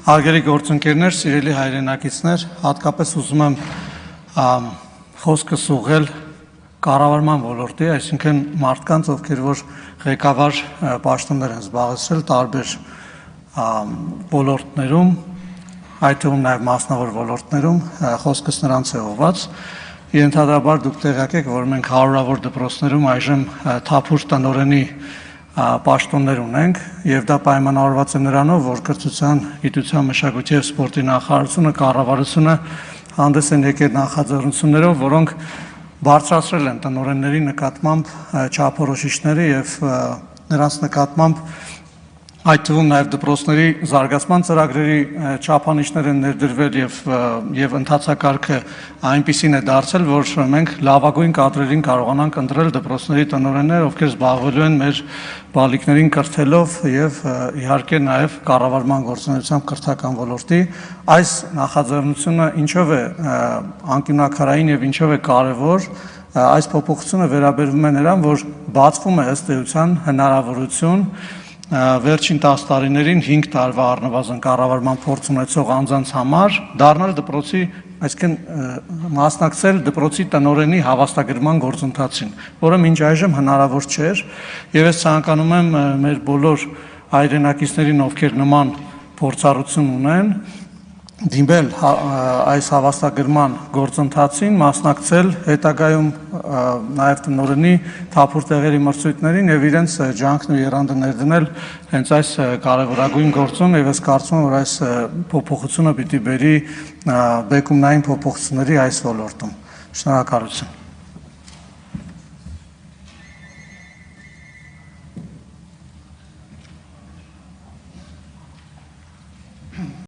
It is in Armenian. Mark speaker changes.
Speaker 1: Հարգելի գործընկերներ, սիրելի հայրենակիցներ, հատկապես ուզում եմ խոսքս ուղղել կառավարման ոլորտի, այսինքն մարդկանց, ովքեր որ ղեկավար պաշտոններ են զբաղեցրել տարբեր ոլորտներում, այդ թվում նաև մասնավոր ոլորտներում, խոսքս նրանց է ուղղված։ Ենթադրաբար դուք տեղյակ եք, որ մենք հարյուրավոր դպրոցներում այժմ թափուր տնօրենի պաշտոններ ունենք, եւ դա պայմանավորված է նրանով, որ կրթության, գիտության, մշակույթի եւ սպորտի նախարարությունը, կառավարությունը հանդես են եկել նախաձեռնություններով, որոնք բարձրացրել են տնօրենների նկատմամբ չափորոշիչները եւ նրանց նկատմամբ այդ թվում նաև դպրոցների զարգացման ծրագրերի չափանիշներ են ներդրվել եւ ընթացակարգը այնպիսին է դարձել, որ մենք լավագույն կադրերին կարողանանք ընտրել դպրոցների տնօրեններ, ովքեր զբաղվելու են մեր բալիկներին կրթելով եւ իհարկե նաև կառավարման գործունեությամբ կրթական ոլորտի։ Այս նախաձեռնությունը ինչով է անկյունաքարային եւ ինչով է կարեւոր, այս փոփոխությունը վերաբերվում է նրան, որ բացվում է ըստ էության հնարավորություն վերջին 10 տարիներին 5 տարվա առնվազն կառավարման փորձ ունեցող անձանց համար դառնալ դպրոցի, այսինքն մասնակցել դպրոցի տնօրենի հավաստագրման գործընթացին, որը մինչ այժմ հնարավոր չէր, եւ ես ցանկանում եմ մեր բոլոր հայրենակիցներին, ովքեր նման փորձառություն ունեն, դիմել այս հավաստագրման գործընթացին, մասնակցել հետագայում նաև տնօրենի թափուր տեղերի մրցույթներին եւ իրենց ջանքն ու եռանդը ներդնել հենց այս կարևորագույն գործում, եւ ես կարծում եմ, որ այս փոփոխությունը պիտի բերի բեկումնային փոփոխությունների այս ոլորտում։ Շնորհակալություն։